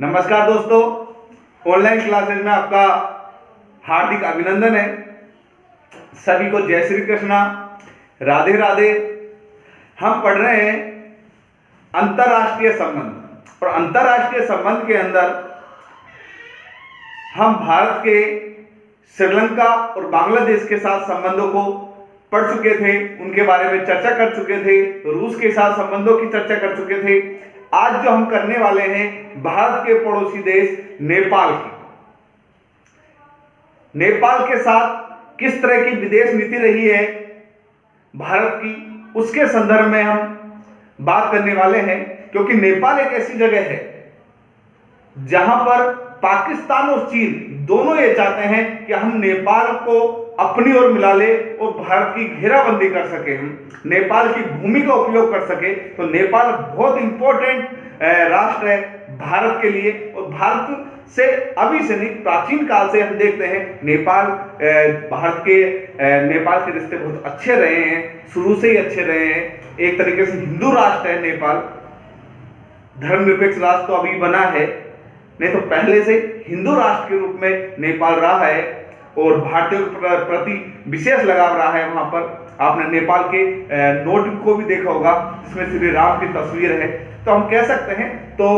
नमस्कार दोस्तों, online classes में आपका हार्दिक अभिनंदन है। सभी को जय श्री कृष्णा, राधे राधे। हम पढ़ रहे हैं अंतर्राष्ट्रीय संबंध, और अंतर्राष्ट्रीय संबंध के अंदर हम भारत के श्रीलंका और बांग्लादेश के साथ संबंधों को पढ़ चुके थे, उनके बारे में चर्चा कर चुके थे, रूस के साथ संबंधों की चर्चा कर चुके थे। आज जो हम करने वाले हैं भारत के पड़ोसी देश नेपाल की, नेपाल के साथ किस तरह की विदेश नीति रही है भारत की, उसके संदर्भ में हम बात करने वाले हैं। क्योंकि नेपाल एक ऐसी जगह है जहां पर पाकिस्तान और चीन दोनों ये चाहते हैं कि हम नेपाल को अपनी ओर मिला ले और भारत की घेराबंदी कर सके, हम नेपाल की भूमि का उपयोग कर सके। तो नेपाल बहुत इंपॉर्टेंट राष्ट्र है भारत के लिए, और भारत से अभी से नहीं, प्राचीन काल से हम देखते हैं नेपाल भारत के नेपाल के रिश्ते बहुत अच्छे रहे हैं, शुरू से ही अच्छे रहे हैं। एक तरीके से हिंदू राष्ट्र है नेपाल, धर्मनिरपेक्ष राष्ट्र तो अभी बना है, नहीं तो पहले से हिंदू राष्ट्र के रूप में नेपाल रहा है, और भारतीयों के प्रति विशेष लगाव रहा है। वहां पर आपने नेपाल के नोट को भी देखा होगा, जिसमें श्री राम की तस्वीर है। तो हम कह सकते हैं तो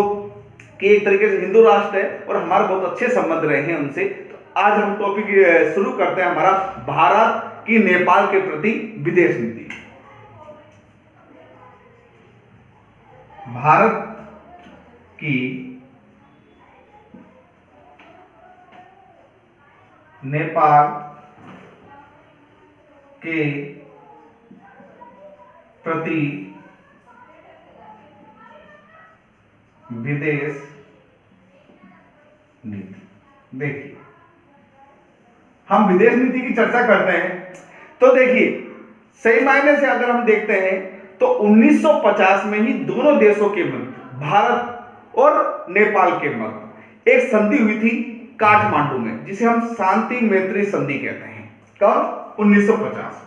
कि एक तरीके से हिंदू राष्ट्र है और हमारे बहुत अच्छे संबंध रहे हैं उनसे। तो आज हम टॉपिक शुरू करते हैं हमारा, भारत की नेपाल के प्रति विदेश नीति। भारत की नेपाल के प्रति विदेश नीति। देखिए, हम विदेश नीति की चर्चा करते हैं तो देखिए, सही मायने से अगर हम देखते हैं तो 1950 में ही दोनों देशों के मध्य, भारत और नेपाल के मध्य एक संधि हुई थी काठमांडू में, जिसे हम शांति मैत्री संधि कहते हैं। कब? 1950।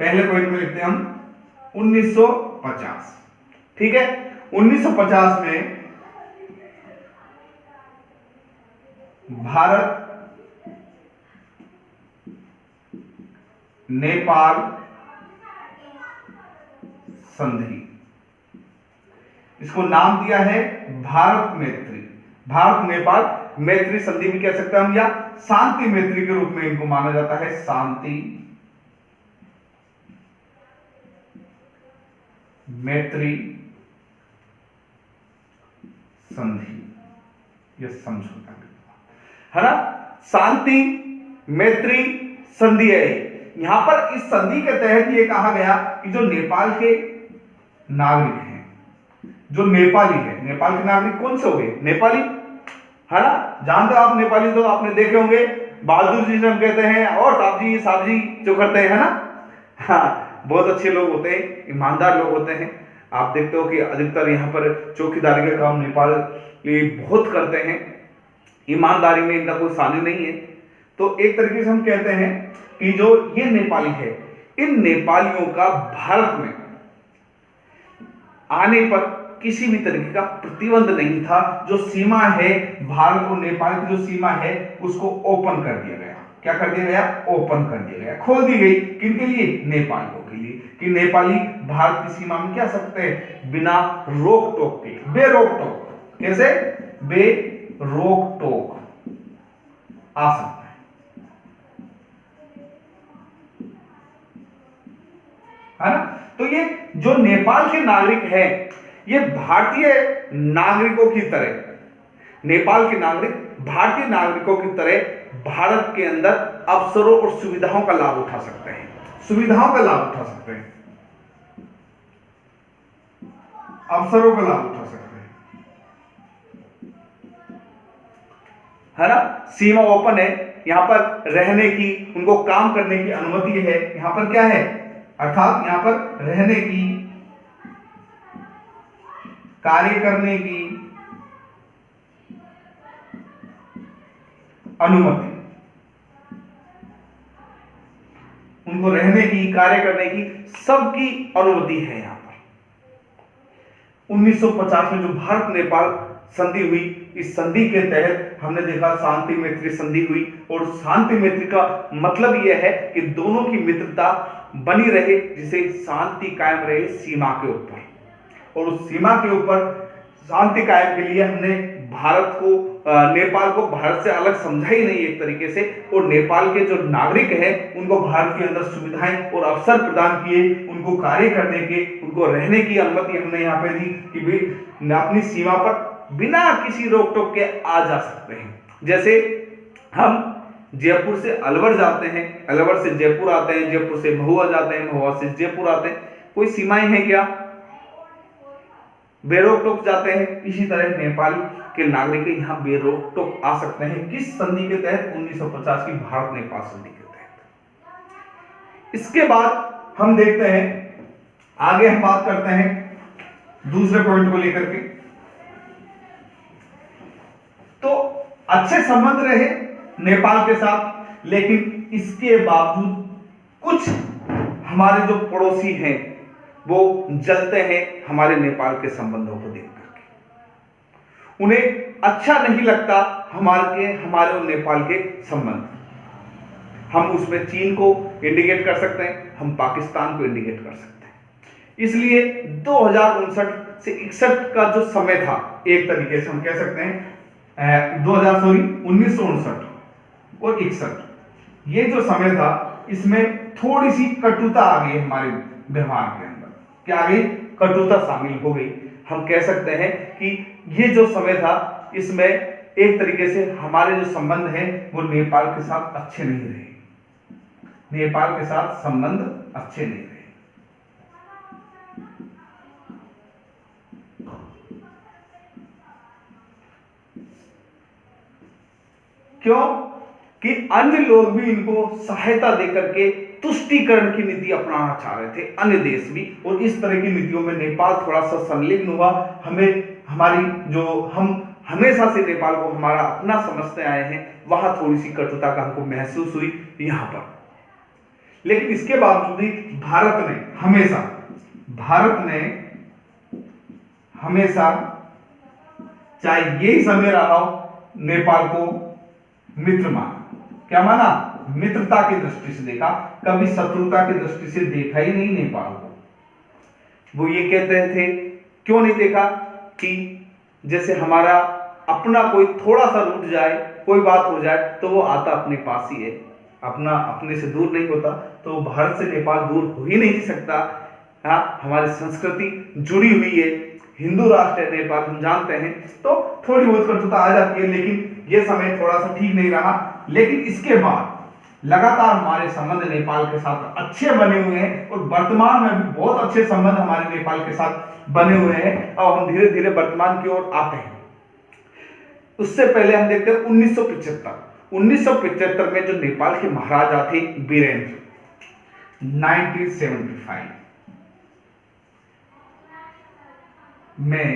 पहले पॉइंट में लिखते हैं हम 1950, ठीक है। 1950 में भारत नेपाल संधि, इसको नाम दिया है भारत मैत्री, भारत नेपाल मैत्री संधि भी कह सकते हैं हम, या शांति मैत्री के रूप में इनको माना जाता है, शांति मैत्री संधि, यह समझौता है ना, शांति मैत्री संधि है। यहां पर इस संधि के तहत यह कहा गया कि जो नेपाल के नागरिक हैं, जो नेपाली है, नेपाल के नागरिक कौन से हो गए? नेपाली, है ना, जानते हो आप नेपाली, तो आपने देखे होंगे बहादुर जी से हम कहते हैं, और साहब जी जो करते हैं, है ना, हाँ, बहुत अच्छे लोग होते हैं, ईमानदार लोग होते हैं। आप देखते हो कि अधिकतर यहाँ पर चौकीदारी का काम नेपाल बहुत करते हैं, ईमानदारी में इनका कोई सानी नहीं है। तो एक तरीके से हम कहते हैं कि जो ये नेपाली है, इन नेपालियों का भारत में आने पर किसी भी तरीके का प्रतिबंध नहीं था। जो सीमा है भारत और नेपाल की, जो सीमा है उसको ओपन कर दिया गया। क्या कर दिया गया? ओपन कर दिया गया, खोल दी गई। किनके लिए? नेपालियों के लिए, कि नेपाली भारत की सीमा में क्या सकते हैं बिना रोक टोक के, बेरोक टोक। कैसे? बेरोक टोक आ सकते हैं, है ना। तो ये जो नेपाल के नागरिक हैं, ये भारतीय नागरिकों की तरह, नेपाल के नागरिक भारतीय नागरिकों की तरह भारत के अंदर अवसरों और सुविधाओं का लाभ उठा सकते हैं, सुविधाओं का लाभ उठा सकते हैं, अवसरों का लाभ उठा सकते हैं, है ना। सीमा ओपन है, यहां पर रहने की, उनको काम करने की अनुमति है। यहां पर क्या है? अर्थात यहां पर रहने की, कार्य करने की अनुमति, उनको रहने की, कार्य करने की सबकी अनुमति है यहां पर। 1950 में जो भारत नेपाल संधि हुई। इस संधि के तहत हमने देखा शांति मैत्री संधि हुई, और शांति मैत्री का मतलब यह है कि दोनों की मित्रता बनी रहे, जिसे शांति कायम रहे सीमा के ऊपर, और उस सीमा के ऊपर शांति कायम के लिए हमने भारत को नेपाल को भारत से अलग समझा ही नहीं एक तरीके से, और नेपाल के जो नागरिक हैं उनको भारत के अंदर सुविधाएं और अवसर प्रदान किए, उनको कार्य करने के, उनको रहने की अनुमति हमने यहाँ पे दी कि वे अपनी सीमा पर बिना किसी रोक टोक के आ जा सकते हैं। जैसे हम जयपुर से अलवर जाते हैं, अलवर से जयपुर आते हैं, जयपुर से महुआ जाते हैं, महुआ से जयपुर आते हैं, कोई सीमाएं हैं क्या? बेरोक टोक जाते हैं। इसी तरह नेपाल के नागरिक यहाँ बेरोक टोक आ सकते हैं। किस संधि के तहत? 1950 की भारत नेपाल संधि के तहत। इसके बाद हम देखते हैं, आगे हम बात करते हैं दूसरे पॉइंट को लेकर के। तो अच्छे संबंध रहे नेपाल के साथ, लेकिन इसके बावजूद कुछ हमारे जो पड़ोसी हैं वो जलते हैं हमारे नेपाल के संबंधों को देख करके। उन्हें अच्छा नहीं लगता हमारे और नेपाल के संबंध। हम उसमें चीन को इंडिकेट कर सकते हैं, हम पाकिस्तान को इंडिकेट कर सकते हैं। इसलिए 2059 से 61 का जो समय था, एक तरीके से हम कह सकते हैं 1959 और 61, ये जो समय था इसमें थोड़ी सी कटुता आ गई हमारे व्यवहार के अंदर। क्या आ गई? कटुता शामिल हो गई। हम कह सकते हैं कि ये जो समय था इसमें एक तरीके से हमारे जो संबंध हैं वो नेपाल के साथ अच्छे नहीं रहे, नेपाल के साथ संबंध अच्छे नहीं रहे। क्यों? कि अन्य लोग भी इनको सहायता देकर के तुष्टीकरण की नीति अपनाना चाह रहे थे, अन्य देश भी, और इस तरह की नीतियों में नेपाल थोड़ा सा संलग्न हुआ। हम हमेशा से नेपाल को हमारा अपना समझते आए हैं, वहां थोड़ी सी कटुता का हमको महसूस हुई यहां पर। लेकिन इसके बावजूद भी भारत ने हमेशा चाहे यही समय रहा हो, नेपाल को मित्र माना। क्या माना? मित्रता की दृष्टि से देखा, कभी शत्रुता की दृष्टि से देखा ही नहीं नेपाल को। वो ये कहते थे, क्यों नहीं देखा? कि जैसे हमारा अपना कोई थोड़ा सा रूठ जाए, कोई बात हो जाए, तो वो आता अपने पास ही है, अपने से दूर नहीं होता। तो भारत से नेपाल दूर हो ही नहीं सकता। हाँ, हमारी संस्कृति जुड़ी हुई है, हिंदू राष्ट्र है नेपाल, हम जानते हैं, तो थोड़ी बहुत कटुता आ जाती है। लेकिन ये समय थोड़ा सा ठीक नहीं रहा। लेकिन इसके बाद लगातार हमारे संबंध नेपाल के साथ अच्छे बने हुए हैं, और वर्तमान में भी बहुत अच्छे संबंध हमारे नेपाल के साथ बने हुए हैं। अब हम धीरे धीरे वर्तमान की ओर आते हैं। उससे पहले हम देखते हैं 1975 में जो नेपाल के महाराजा थे वीरेंद्र, 1975 में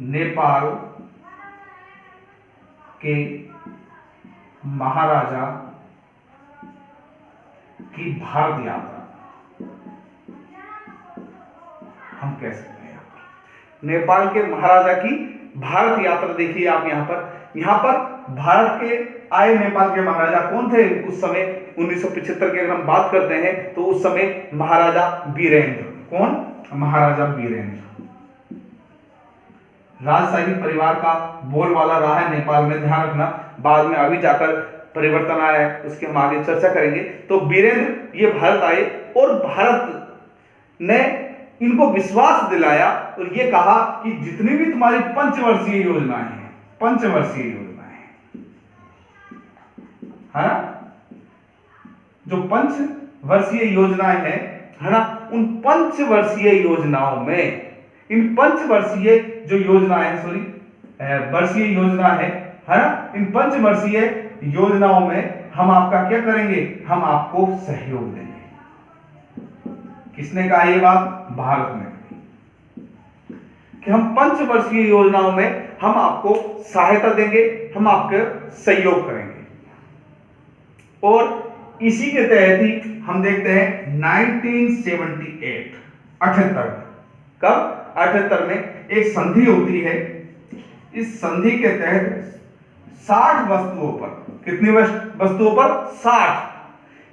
नेपाल के महाराजा की भारत यात्रा हम कह सकते हैं। नेपाल के महाराजा की भारत यात्रा देखिए आप यहां पर भारत के आए नेपाल के महाराजा कौन थे उस समय? 1975 की अगर हम बात करते हैं तो उस समय महाराजा वीरेंद्र। कौन? महाराजा वीरेंद्र। राजशाही परिवार का बोलबाला रहा है नेपाल में, ध्यान रखना। बाद में अभी जाकर परिवर्तन आया है, उसकी हम आगे चर्चा करेंगे। तो वीरेंद्र ये भारत आए, और भारत ने इनको विश्वास दिलाया और ये कहा कि जितनी भी तुम्हारी पंचवर्षीय योजनाएं हैं, पंचवर्षीय योजनाएं है ना, जो पंचवर्षीय योजनाएं हैं, है ना, उन पंचवर्षीय योजनाओं में, इन पंचवर्षीय जो योजनाएं, वर्षीय योजना है ना, इन पंचवर्षीय योजनाओं में हम आपका क्या करेंगे? हम आपको सहयोग देंगे। किसने कहा ये बात? भारत ने, कि हम पंचवर्षीय योजनाओं में हम आपको सहायता देंगे, हम आपके सहयोग करेंगे। और इसी के तहत ही हम देखते हैं 1978 कब? 78 में एक संधि होती है, इस संधि के तहत 60 वस्तुओं पर, कितनी वस्तुओं पर? 60।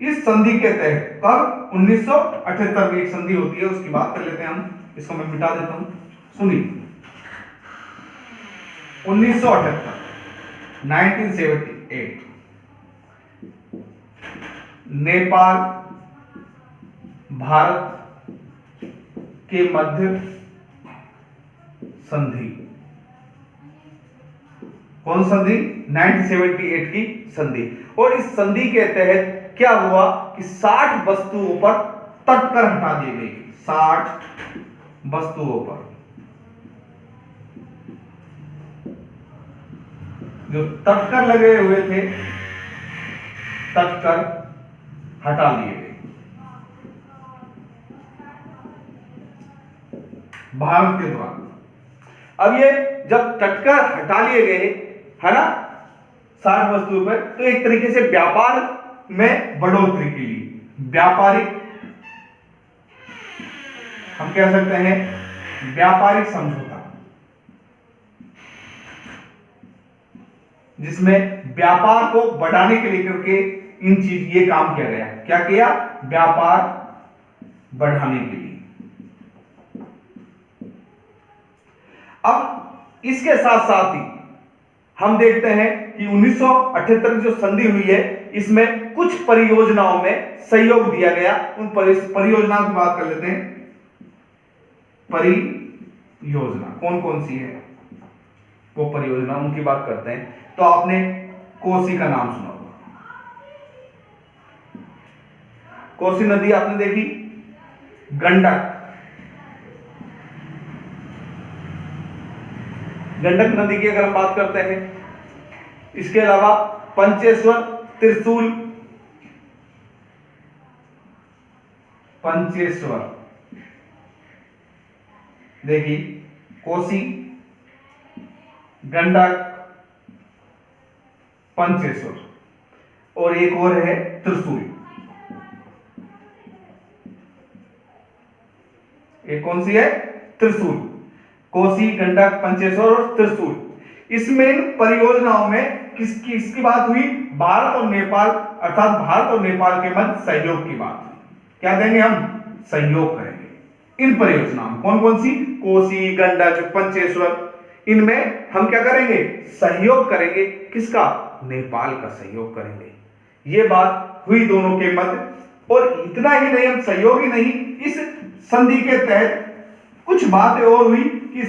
इस संधि के तहत कब? 1978 में एक संधि होती है, उसकी बात कर लेते हैं हम। इसको मैं मिटा देता हूं, सुनिए। 1978 1978 नेपाल भारत के मध्य संधि। कौन संधि? 1978 की संधि। और इस संधि के तहत क्या हुआ कि 60 वस्तुओं पर तटकर हटा दी गई। 60 वस्तुओं पर जो तटकर लगे हुए थे, तटकर हटा लिए गए भारत के द्वारा। अब ये जब तटकर हटा लिए गए, है ना, 60 वस्तुओं पर, तो एक तरीके से व्यापार में बढ़ोतरी के लिए, व्यापारिक, हम कह सकते हैं व्यापारिक समझौता, जिसमें व्यापार को बढ़ाने के लिए करके इन चीज ये काम किया गया। क्या किया? व्यापार बढ़ाने के लिए। अब इसके साथ साथ ही हम देखते हैं कि 1978 की जो संधि हुई है, इसमें कुछ परियोजनाओं में सहयोग दिया गया। उन परियोजनाओं की बात कर लेते हैं। परियोजना कौन कौन सी है, वो परियोजना, उनकी बात करते हैं। तो आपने कोसी का नाम सुना होगा, कोसी नदी आपने देखी, गंडक, गंडक नदी की अगर हम बात करते हैं, इसके अलावा पंचेश्वर, त्रिशूल, पंचेश्वर देखिए, कोसी, गंडक, पंचेश्वर, और एक और है त्रिशूल। एक कौन सी है? त्रिशूल। कोसी, गंडक, पंचेश्वर और त्रिशूल। इसमें इन परियोजनाओं में किसकी बात हुई? भारत और नेपाल, अर्थात भारत और नेपाल के मध्य सहयोग की बात हुई। क्या देंगे हम? सहयोग करेंगे इन परियोजनाओं में। कौन कौन सी? कोसी, गंडक, पंचेश्वर, इनमें हम क्या करेंगे? सहयोग करेंगे। किसका? नेपाल का सहयोग करेंगे। ये बात हुई दोनों के मध्य। और इतना ही नहीं, हम सहयोग ही नहीं, इस संधि के तहत कुछ बातें और हुई कि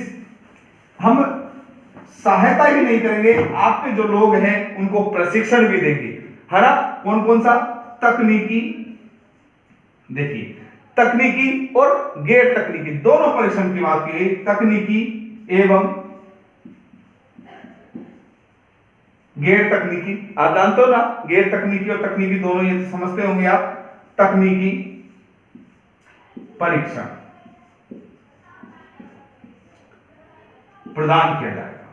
हम सहायता ही नहीं करेंगे, आपके जो लोग हैं उनको प्रशिक्षण भी देंगे, है ना। कौन कौन सा? तकनीकी, देखिए, तकनीकी और गैर तकनीकी दोनों प्रशिक्षण की बात की गई। तकनीकी एवं गैर तकनीकी, आप जानते हो ना, गैर तकनीकी और तकनीकी दोनों, ये तो समझते होंगे आप। तकनीकी परीक्षण प्रदान किया जाएगा,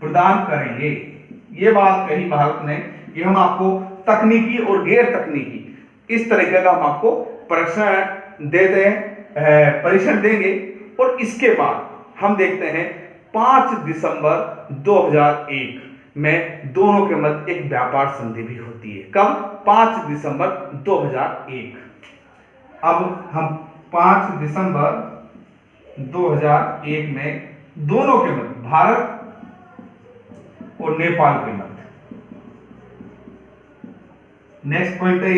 प्रदान करेंगे। ये बात कही भारत ने कि हम आपको तकनीकी और गैर तकनीकी इस तरीके का हम आपको परीक्षण देते हैं, परीक्षण देंगे। और इसके बाद हम देखते हैं 5 दिसंबर 2001 में दोनों के मध्य एक व्यापार संधि भी होती है। कब? 5 दिसंबर 2001। अब हम 5 दिसंबर 2001 में दोनों के मध्य, भारत और नेपाल के मध्य, नेक्स्ट पॉइंट है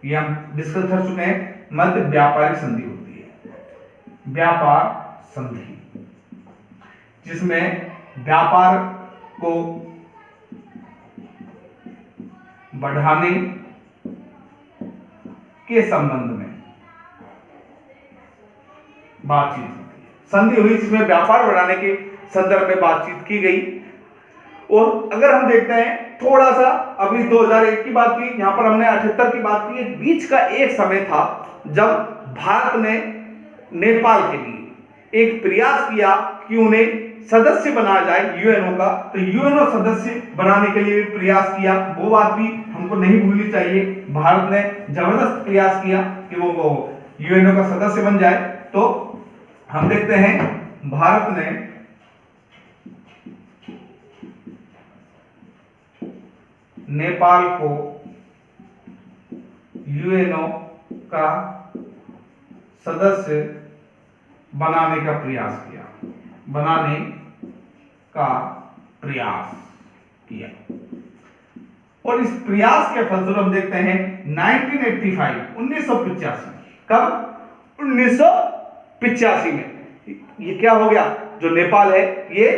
ये हम डिस्कस कर चुके हैं, मध्य व्यापारिक संधि होती है। व्यापार संधि, जिसमें व्यापार को बढ़ाने के संबंध में बातचीत होती है। संधि हुई जिसमें व्यापार बढ़ाने के संदर्भ में बातचीत की गई। और अगर हम देखते हैं थोड़ा सा, अभी 2001 की बात की, यहां पर हमने 78 की बात की, बीच का एक समय था जब भारत ने नेपाल के लिए एक प्रयास किया कि उन्हें सदस्य बनाया जाए यूएनओ का। तो यूएनओ सदस्य बनाने के लिए भी प्रयास किया, वो बात भी हमको नहीं भूलनी चाहिए। भारत ने जबरदस्त प्रयास किया कि वो यूएनओ का सदस्य बन जाए। तो हम देखते हैं भारत ने नेपाल को यूएनओ का सदस्य बनाने का प्रयास किया, और इस प्रयास के फलस्वरूप हम देखते हैं 1985 कब 1985 में ये क्या हो गया, जो नेपाल है ये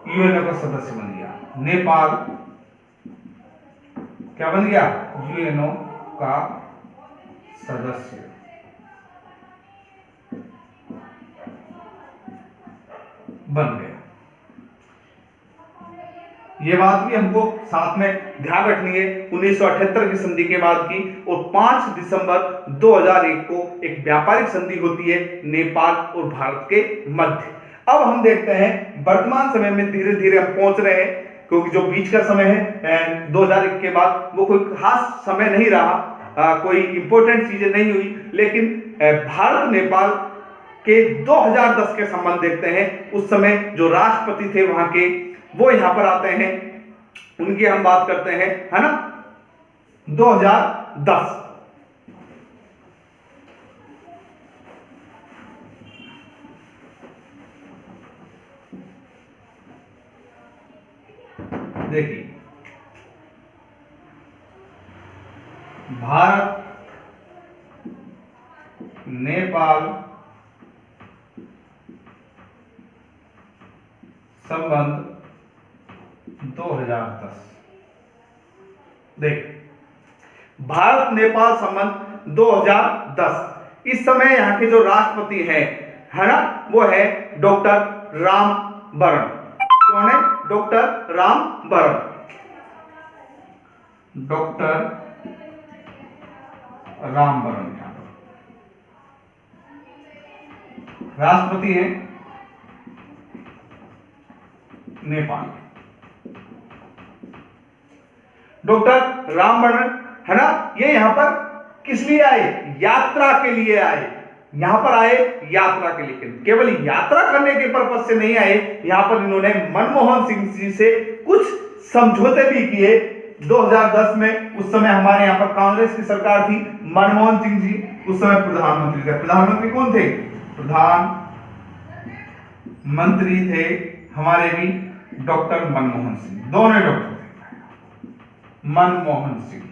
यूएनओ का सदस्य बन गया। नेपाल क्या बन गया, यूएनओ का सदस्य बन गया। ये बात भी हमको साथ में ध्यान रखनी है, 1978 की संधि के बाद की, और 5 दिसंबर 2001 को एक व्यापारिक संधि होती है नेपाल और भारत के मध्य। अब हम देखते हैं वर्तमान समय में धीरे धीरे हम पहुंच रहे हैं, क्योंकि जो बीच का समय है 2001 के बाद वो कोई खास समय नहीं रहा, कोई इंपॉर्टेंट चीजें नहीं हुई, लेकिन भारत नेपाल के 2010 के संबंध देखते हैं। उस समय जो राष्ट्रपति थे वहां के, वो यहां पर आते हैं, उनकी हम बात करते हैं, है ना, 2010। देखिए, भारत नेपाल संबंध 2010। देख, भारत नेपाल संबंध 2010। इस समय यहाँ के जो राष्ट्रपति हैं, है ना, वो है डॉक्टर रामवरण। कौन है, डॉक्टर रामवरण। डॉक्टर रामवरण यहाँ पर राष्ट्रपति हैं नेपाल। डॉक्टर रामवरण, है ना, ये यहां पर किस लिए आए, यात्रा के लिए आए। यहां पर आए यात्रा के लिए, केवल यात्रा करने के पर्पज से नहीं आए। यहां पर इन्होंने मनमोहन सिंह जी से कुछ समझौते भी किए 2010 में। उस समय हमारे यहां पर कांग्रेस की सरकार थी, मनमोहन सिंह जी उस समय प्रधानमंत्री थे। प्रधानमंत्री कौन थे, प्रधानमंत्री थे हमारे भी डॉक्टर मनमोहन सिंह, दोनों डॉक्टर थे, मनमोहन सिंह,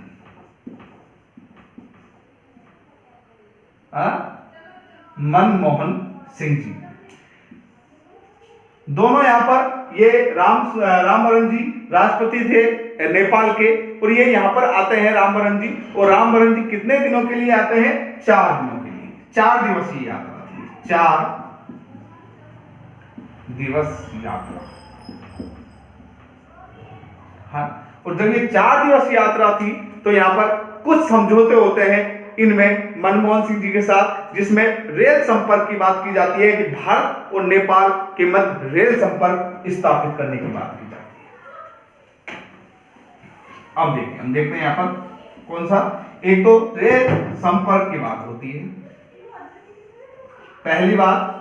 मनमोहन सिंह जी, दोनों यहां पर। ये रामवरण जी राष्ट्रपति थे नेपाल के, और ये यहां पर आते हैं रामवरण जी। और रामवरण जी कितने दिनों के लिए आते हैं, 4 दिनों के लिए, 4 दिवसीय यात्रा थी, 4 दिवस यात्रा। हाँ, और जब ये 4 दिवस यात्रा थी तो यहां पर कुछ समझौते होते हैं इनमें मनमोहन सिंह जी के साथ, जिसमें रेल संपर्क की बात की जाती है कि भारत और नेपाल के मध्य रेल संपर्क स्थापित करने की बात की जाती है। अब देखिए, हम देखते हैं यहां पर कौन सा, एक तो रेल संपर्क की बात होती है। पहली बात,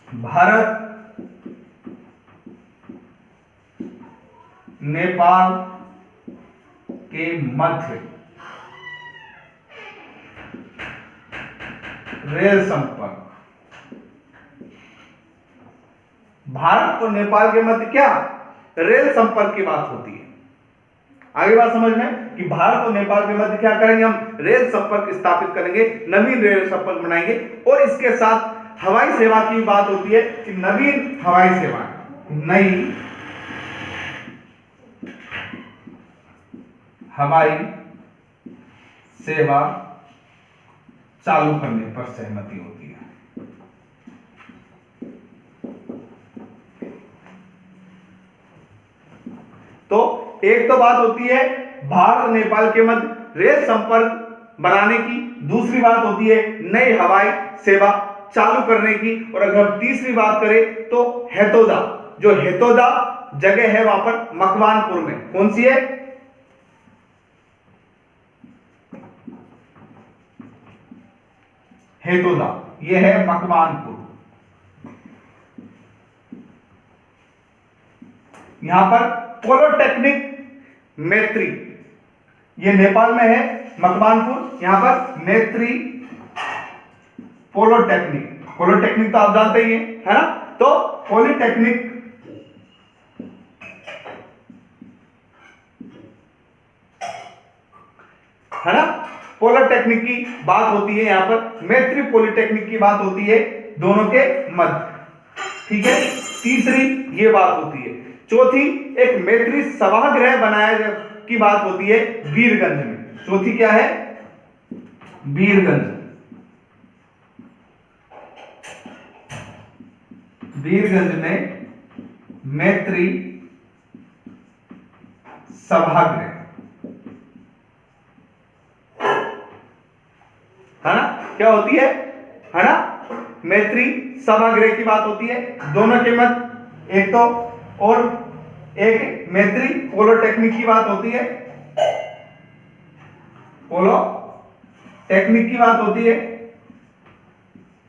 भारत नेपाल के मध्य रेल संपर्क। भारत और नेपाल के मध्य क्या, रेल संपर्क की बात होती है। आगे बात समझ में कि भारत और नेपाल के मध्य क्या करेंगे, हम रेल संपर्क स्थापित करेंगे, नवीन रेल संपर्क बनाएंगे। और इसके साथ हवाई सेवा की बात होती है कि नवीन हवाई सेवा, नई हवाई सेवा चालू करने पर सहमति होती है। तो एक तो बात होती है भारत नेपाल के मध्य रेल संपर्क बनाने की, दूसरी बात होती है नई हवाई सेवा चालू करने की। और अगर हम तीसरी बात करें तो हेतोदा, जो हेतोदा जगह है वहां पर मकवानपुर में, कौन सी है, हेतोदा, यह है मकवानपुर। यहां पर पॉलिटेक्निक मैत्री, ये नेपाल में है मकवानपुर, यहां पर मैत्री पॉलिटेक्निक। पॉलिटेक्निक तो आप जानते ही हैं, है ना। तो पॉलिटेक्निक है ना, पॉलिटेक्निक की बात होती है, यहां पर मैत्री पॉलिटेक्निक की बात होती है दोनों के मध्य, ठीक है। तीसरी ये बात होती है। चौथी एक मैत्री सभागृह बनाया की बात होती है वीरगंज में। चौथी क्या है? वीरगंज। वीरगंज में मैत्री सभागृह, है ना, क्या होती है ना, मैत्री सभागृह की बात होती है दोनों के मध्य। एक तो और एक मैत्री पॉलिटेक्निक की बात होती है, पॉलिटेक्निक की बात होती है,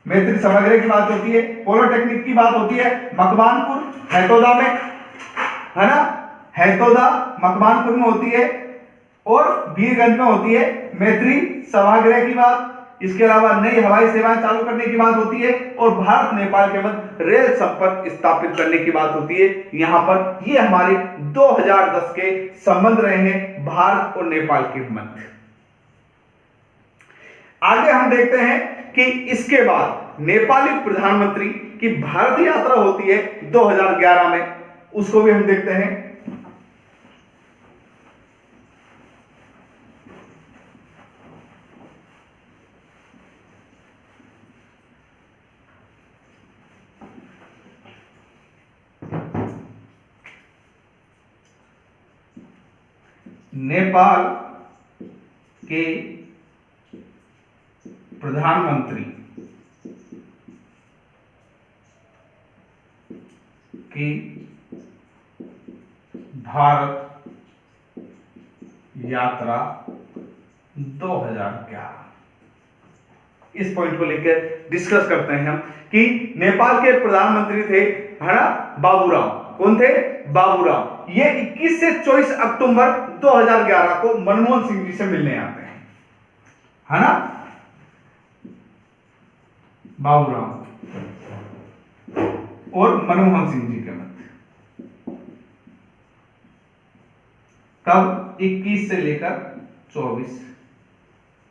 मैत्री सभागृह की बात होती है, पॉलिटेक्निक की बात होती है मकवानपुर हैतोदा में, है ना, हैतोदा मकवानपुर में होती है, और वीरगंज में होती है मैत्री सभागृह की बात। इसके अलावा नई हवाई सेवाएं चालू करने की बात होती है, और भारत नेपाल के मध्य रेल संपर्क स्थापित करने की बात होती है। यहां पर ये हमारे 2010 के संबंध रहे हैं भारत और नेपाल के मध्य। आगे हम देखते हैं कि इसके बाद नेपाली प्रधानमंत्री की भारत यात्रा होती है 2011 में, उसको भी हम देखते हैं। नेपाल के प्रधानमंत्री की भारत यात्रा 2011, इस पॉइंट को लेकर डिस्कस करते हैं हम कि नेपाल के प्रधानमंत्री थे, है ना, बाबूराम। कौन थे? बाबूराम। ये 21 से 24 अक्टूबर 2011 को मनमोहन सिंह जी से मिलने आते हैं, है ना, बाबूराम और मनमोहन सिंह जी के मध्य। कब? 21 से लेकर 24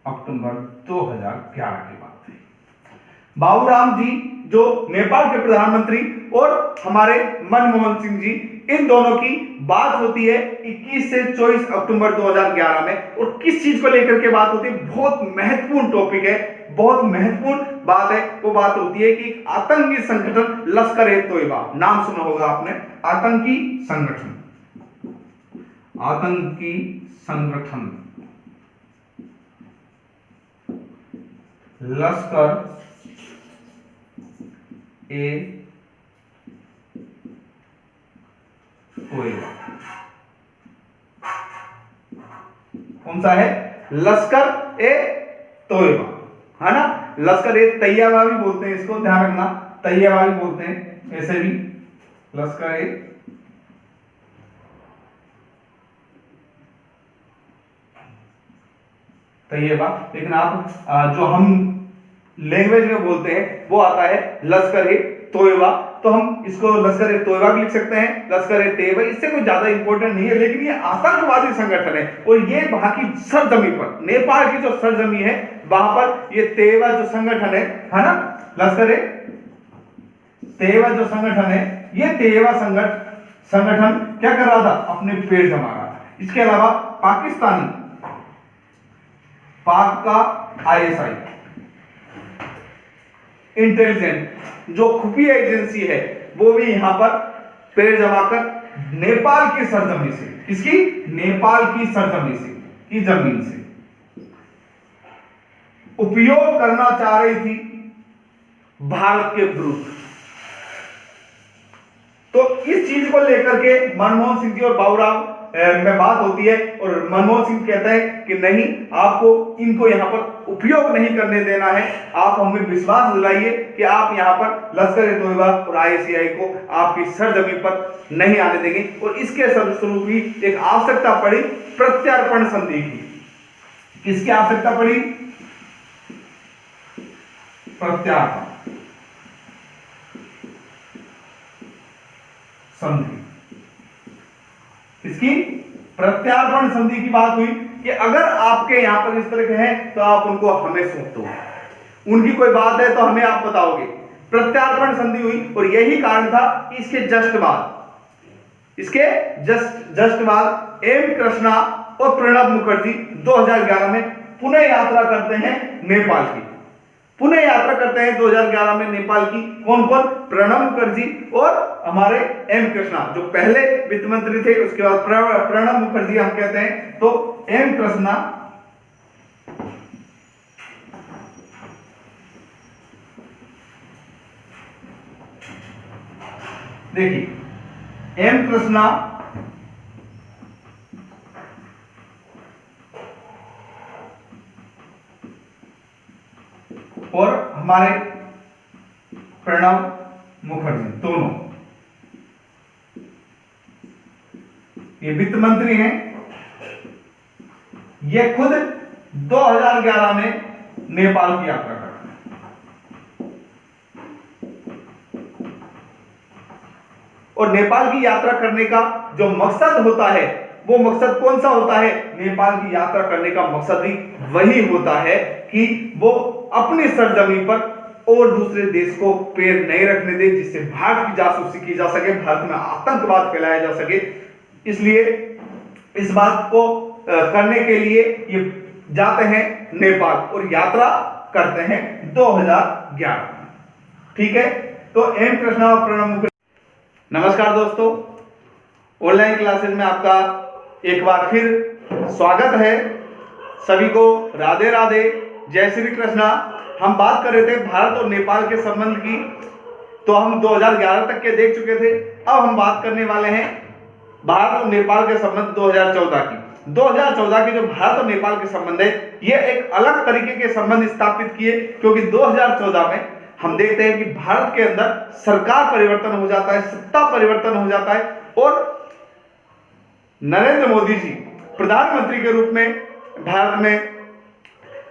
अक्टूबर 2011 की बात है। बाबूराम जी जो नेपाल के प्रधानमंत्री और हमारे मनमोहन सिंह जी, इन दोनों की बात होती है 21 से 24 अक्टूबर 2011 में। और किस चीज को लेकर के बात होती है? बहुत महत्वपूर्ण टॉपिक है, बहुत महत्वपूर्ण बात है। वो बात होती है कि आतंकी संगठन लश्कर-ए-तोयबा, नाम सुना होगा आपने, आतंकी संगठन, आतंकी संगठन लश्कर-ए-तोयबा, कौन सा है? लश्कर-ए-तोयबा, है ना, लश्कर-ए-तैयबा भी बोलते हैं इसको, ध्यान रखना, तैयबा भी बोलते हैं, ऐसे भी लश्कर-ए-तैयबा। लेकिन आप जो हम लैंग्वेज में बोलते हैं वो आता है लश्कर-ए-तोयबा, तो हम इसको लश्कर-ए-तोयबा भी लिख सकते हैं, लश्कर-ए-तैयबा, इससे कोई ज्यादा इंपॉर्टेंट नहीं है। लेकिन ये आतंकवादी संगठन है, और ये वहां की सरजमी पर, नेपाल की जो सरजमी है वहां पर ये तैयबा जो संगठन है ना, लश्कर-ए-तैयबा जो संगठन है, ये तैयबा संगठन क्या कर रहा था? अपने पेड़ जमा रहा था। इसके अलावा पाकिस्तानी, पाक का ISI इंटेलिजेंट जो खुफिया एजेंसी है, वो भी यहां पर पेड़ जमाकर नेपाल की सरजमी से, किसकी? नेपाल की सरजमी से, की जमीन से उपयोग करना चाह रही थी भारत के विरुद्ध। तो इस चीज को लेकर के मनमोहन सिंह जी और बाबूराम में बात होती है और मनमोहन सिंह कहते हैं कि नहीं, आपको इनको यहाँ पर उपयोग नहीं करने देना है, आप हमें विश्वास दिलाइए कि आप यहाँ पर लश्कर-ए-तोयबा और ISI को आपकी सरजमीन पर नहीं आने देंगे। और इसके स्वरूप ही एक आवश्यकता पड़ी प्रत्यार्पण संधि की। किसकी आवश्यकता पड़ी? प्रत्यार्पण संधि। इसकी प्रत्यार्पण संधि की बात हुई कि अगर आपके यहां पर इस तरह के हैं तो आप उनको हमें सौंप दो, उनकी कोई बात है तो हमें आप बताओगे। प्रत्यार्पण संधि हुई और यही कारण था कि इसके जस्ट बाद एम कृष्णा और प्रणब मुखर्जी 2011 में पुनः यात्रा करते हैं नेपाल की। पुनः यात्रा करते हैं 2011 में नेपाल की। कौन कौन? प्रणब मुखर्जी और हमारे एम कृष्णा, जो पहले वित्त मंत्री थे, उसके बाद प्रणब मुखर्जी हम कहते हैं। तो एम कृष्णा देखिए, एम कृष्णा और हमारे प्रणब मुखर्जी दोनों ये वित्त मंत्री हैं। ये खुद 2011 में नेपाल की यात्रा करते हैं और नेपाल की यात्रा करने का जो मकसद होता है वो मकसद कौन सा होता है? नेपाल की यात्रा करने का मकसद ही वही होता है कि वो अपनी सरजमीन पर और दूसरे देश को पैर नहीं रखने दे, जिससे भारत की जासूसी की जा सके, भारत में आतंकवाद फैलाया जा सके। इसलिए इस बात को करने के लिए ये जाते हैं नेपाल और यात्रा करते हैं 2011 में। ठीक है, तो एम कृष्णा और प्रणब मुखर्जी। नमस्कार दोस्तों, ऑनलाइन क्लासेस में आपका एक बार फिर स्वागत है। सभी को राधे राधे, जय श्री कृष्णा। हम बात कर रहे थे भारत और नेपाल के संबंध की, तो हम 2011 तक के देख चुके थे। अब हम बात करने वाले हैं भारत और नेपाल के संबंध 2014 की। 2014 के जो भारत और नेपाल के संबंध है, ये एक अलग तरीके के संबंध स्थापित किए, क्योंकि 2014 में हम देखते हैं कि भारत के अंदर सरकार परिवर्तन हो जाता है, सत्ता परिवर्तन हो जाता है और नरेंद्र मोदी जी प्रधानमंत्री के रूप में भारत में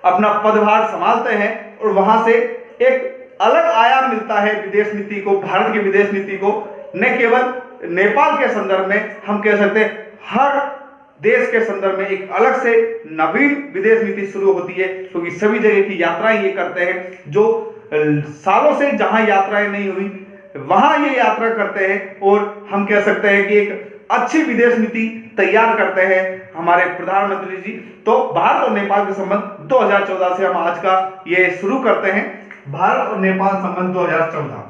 अपना पदभार संभालते हैं और वहां से एक अलग आयाम मिलता है विदेश नीति को, भारत की विदेश नीति को। न केवल नेपाल के संदर्भ में, हम कह सकते हैं हर देश के संदर्भ में एक अलग से नवीन विदेश नीति शुरू होती है, क्योंकि सभी जगह की यात्राएं ये करते हैं। जो सालों से जहां यात्राएं नहीं हुई वहां ये यात्रा करते हैं और हम कह सकते हैं कि एक अच्छी विदेश नीति तैयार करते हैं हमारे प्रधानमंत्री जी। तो भारत और नेपाल के संबंध 2014 से हम आज का ये शुरू करते हैं। भारत और नेपाल संबंध 2014।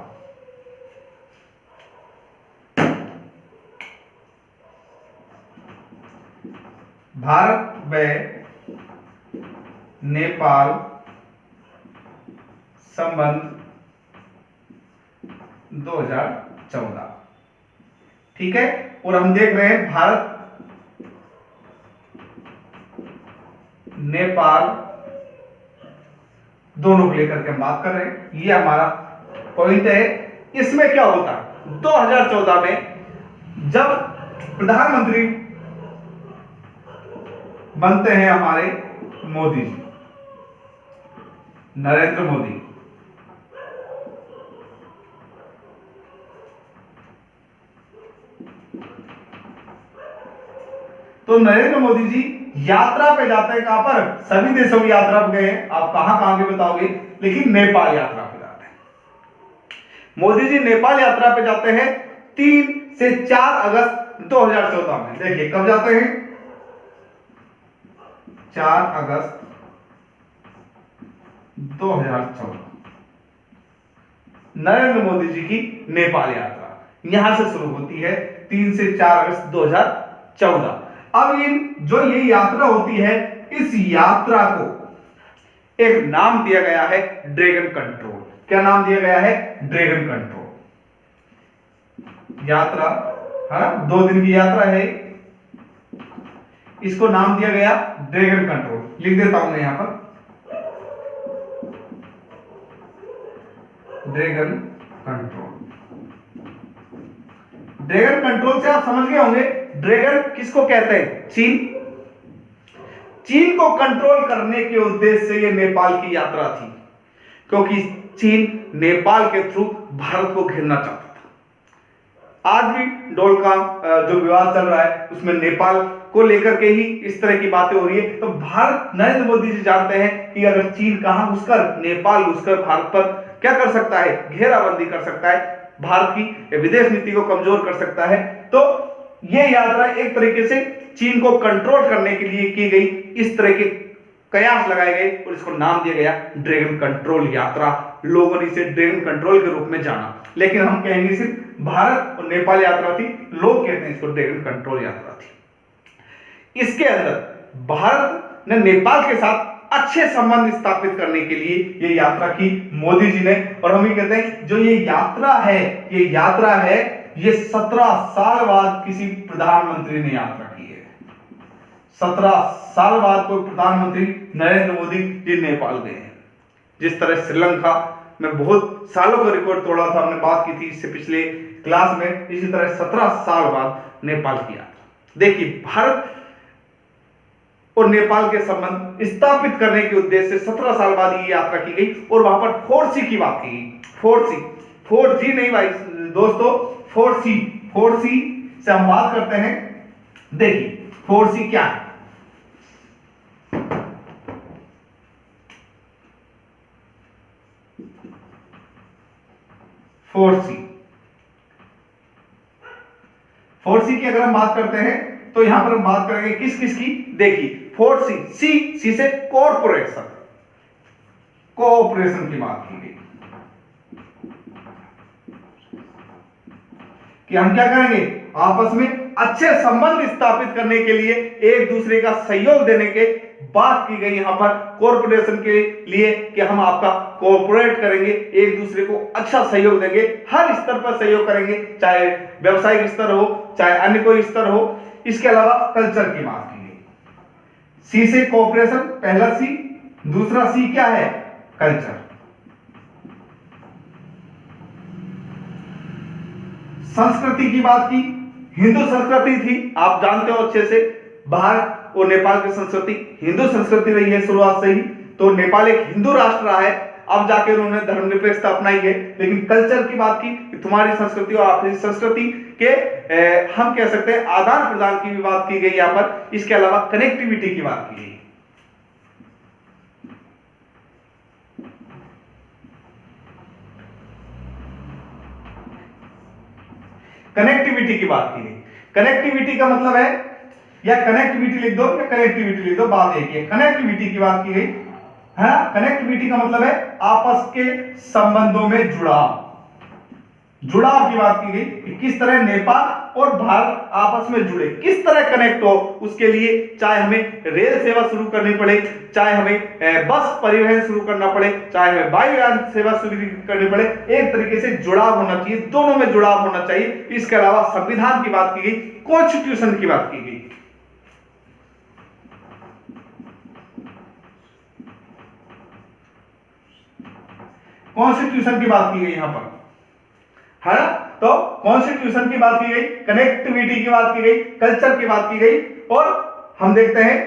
भारत व नेपाल संबंध 2014। ठीक है, और हम देख रहे हैं भारत नेपाल दोनों को लेकर के हम बात कर रहे हैं। ये हमारा पॉइंट है। इसमें क्या होता है 2014 में जब प्रधानमंत्री बनते हैं हमारे मोदी जी, नरेंद्र मोदी। तो नरेंद्र मोदी जी यात्रा पे जाते हैं। कहां पर? सभी देशों की यात्रा पे गए। आप कहां कहां के बताओगे, लेकिन नेपाल यात्रा पे जाते हैं। मोदी जी नेपाल यात्रा पे जाते हैं 3 से 4 अगस्त 2014 में। देखिए कब जाते हैं? 4 अगस्त 2014 नरेंद्र मोदी जी की नेपाल यात्रा यहां से शुरू होती है 3 से 4 अगस्त 2014। अब ये यात्रा होती है, इस यात्रा को एक नाम दिया गया है ड्रैगन कंट्रोल। क्या नाम दिया गया है? Dragon control. यात्रा 2 दिन की यात्रा है इसको नाम दिया गया ड्रैगन कंट्रोल। लिख देता हूं मैं यहां पर, ड्रैगन कंट्रोल। ड्रैगन कंट्रोल से आप समझ गए होंगे ड्रैगन किसको कहते हैं? चीन। चीन को कंट्रोल करने के उद्देश्य से यह नेपाल की यात्रा थी, क्योंकि चीन नेपाल के थ्रू भारत को घेरना चाहता था। आज भी डोलकाम जो विवाद चल रहा है उसमें नेपाल को लेकर के ही इस तरह की बातें हो रही है। तो भारत, नरेंद्र मोदी जी जानते हैं कि अगर चीन कहां घुसकर, नेपाल घुसकर भारत पर क्या कर सकता है? घेराबंदी कर सकता है, भारत की विदेश नीति को कमजोर कर सकता है। तो यह यात्रा एक तरीके से चीन को कंट्रोल करने के लिए की गई, इस तरह के कयास लगाए गए और इसको नाम दिया गया ड्रैगन कंट्रोल यात्रा। लोगों ने इसे ड्रैगन कंट्रोल के रूप में जाना, लेकिन हम कहेंगे सिर्फ भारत और नेपाल यात्रा थी, लोग कहते हैं इसको ड्रैगन कंट्रोल यात्रा थी। इसके अंदर भारत ने नेपाल के साथ अच्छे संबंध स्थापित करने के लिए ये यात्रा की मोदी जी ने। और हम ये कहते हैं जो ये यात्रा है ये 17 साल बाद किसी प्रधानमंत्री ने यात्रा की है। 17 साल बाद कोई प्रधानमंत्री नरेंद्र मोदी जी नेपाल गए हैं। जिस तरह श्रीलंका में बहुत सालों का रिकॉर्ड तोड़ा था, हमने बात की थी इससे पिछले क्लास में, इसी तरह 17 साल बाद नेपाल की यात्रा। देखिए, भारत और नेपाल के संबंध स्थापित करने के उद्देश्य से 17 साल बाद ये यात्रा की गई और वहां पर 4C की बात की गई। 4G नहीं भाई दोस्तों, 4C से हम बात करते हैं। देखिए 4C क्या है? फोर सी की अगर हम बात करते हैं तो यहां पर हम बात करेंगे किस किस की? देखिए 4C, सी से कॉर्पोरेशन की बात की गई कि हम क्या करेंगे? आपस में अच्छे संबंध स्थापित करने के लिए एक दूसरे का सहयोग देने के बात की गई यहां पर कॉर्पोरेशन के लिए कि हम आपका कोऑपरेट करेंगे, एक दूसरे को अच्छा सहयोग देंगे, हर स्तर पर सहयोग करेंगे, चाहे व्यवसायिक स्तर हो चाहे अन्य कोई स्तर हो। इसके अलावा कल्चर की बात की गई। सी से कोऑपरेशन, पहला सी, दूसरा सी क्या है? कल्चर। संस्कृति की बात की, हिंदू संस्कृति थी, आप जानते हो अच्छे से, भारत और नेपाल की संस्कृति हिंदू संस्कृति रही है शुरुआत से ही। तो नेपाल एक हिंदू राष्ट्र रहा है, अब जाके उन्होंने धर्मनिरपेक्षता अपनाई है। लेकिन कल्चर की बात की, तुम्हारी संस्कृति और आपकी संस्कृति के हम कह सकते हैं आदान प्रदान की भी बात की गई यहां पर। इसके अलावा कनेक्टिविटी की बात की गई। कनेक्टिविटी की बात की गई। कनेक्टिविटी का मतलब है, या कनेक्टिविटी लिख दो या कनेक्टिविटी लिख दो, बात एक है। कनेक्टिविटी की बात की गई है ना। कनेक्टिविटी का मतलब है आपस के संबंधों में जुड़ाव की बात की गई कि किस तरह नेपाल और भारत आपस में जुड़े, किस तरह कनेक्ट हो। उसके लिए चाहे हमें रेल सेवा शुरू करनी पड़े, चाहे हमें बस परिवहन शुरू करना पड़े, चाहे हमें वायुयान सेवा शुरू करनी पड़े, एक तरीके से जुड़ाव होना चाहिए, दोनों में जुड़ाव होना चाहिए। इसके अलावा संविधान की बात की गई, कॉन्स्टिट्यूशन की बात की गई। कॉन्स्टिट्यूशन की बात की गई यहां पर, है ना। तो कॉन्स्टिट्यूशन की बात की गई, कनेक्टिविटी की बात की गई, कल्चर की बात की गई, और हम देखते हैं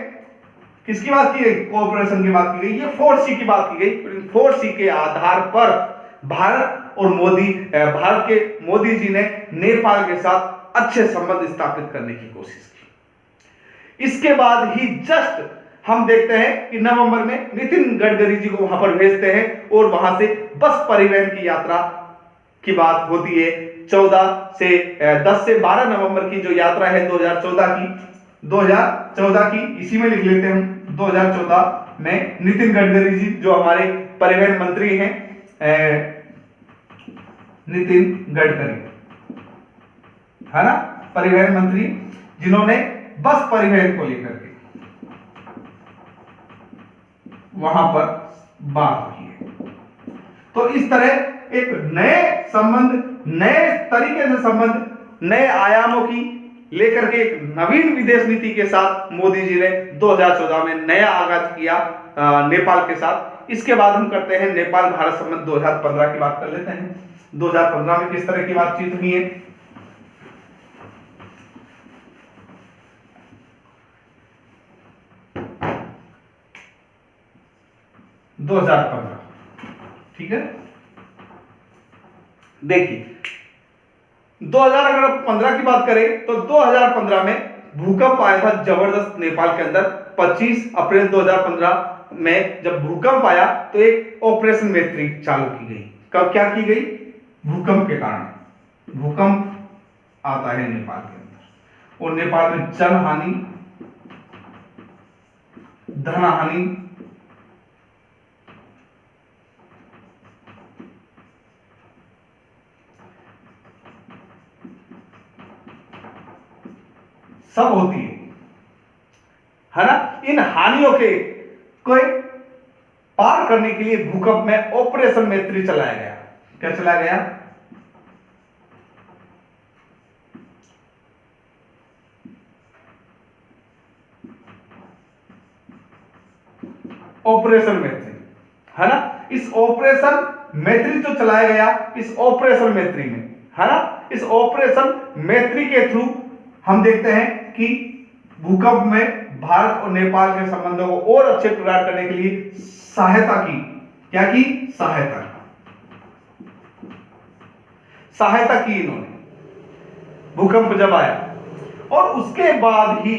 किसकी बात की गई? कोऑपरेशन की बात की गई। ये 4C की बात की गई। 4C के आधार पर भारत के मोदी जी ने नेपाल के साथ अच्छे संबंध स्थापित करने की कोशिश की। इसके बाद ही जस्ट हम देखते हैं कि नवंबर में नितिन गडकरी जी को वहां पर भेजते हैं और वहां से बस परिवहन की यात्रा की बात होती है। 10 से 12 नवंबर की जो यात्रा है 2014 की, इसी में लिख लेते हैं हम 2014 में नितिन गडकरी जी जो हमारे परिवहन मंत्री हैं, नितिन गडकरी है ना, परिवहन मंत्री, जिन्होंने बस परिवहन को लेकर के वहां पर बात की है। तो इस तरह एक नए संबंध, नए तरीके से संबंध, नए आयामों की लेकर के एक नवीन विदेश नीति के साथ मोदी जी ने 2014 में नया आगाज किया नेपाल के साथ। इसके बाद हम करते हैं नेपाल भारत संबंध 2015 की बात कर लेते हैं। 2015 में किस तरह की बातचीत हुई है। 2015, ठीक है। देखिए 2015 की बात करें तो 2015 में भूकंप आया था जबरदस्त नेपाल के अंदर। 25 अप्रैल 2015 में जब भूकंप आया तो एक ऑपरेशन मैत्री चालू की गई। कब क्या की गई? भूकंप के कारण। भूकंप आता है नेपाल के अंदर और नेपाल में जन हानि, धन हानि, सब होती है ना। इन हानियों के कोई पार करने के लिए भूकंप में ऑपरेशन मैत्री चलाया गया। क्या चलाया गया? ऑपरेशन मैत्री, है ना। इस ऑपरेशन मैत्री जो चलाया गया, इस ऑपरेशन मैत्री में, है ना, इस ऑपरेशन मैत्री के थ्रू हम देखते हैं कि भूकंप में भारत और नेपाल के संबंधों को और अच्छे प्रगाढ़ करने के लिए सहायता की। क्या की? सहायता की इन्होंने भूकंप जब आया। और उसके बाद ही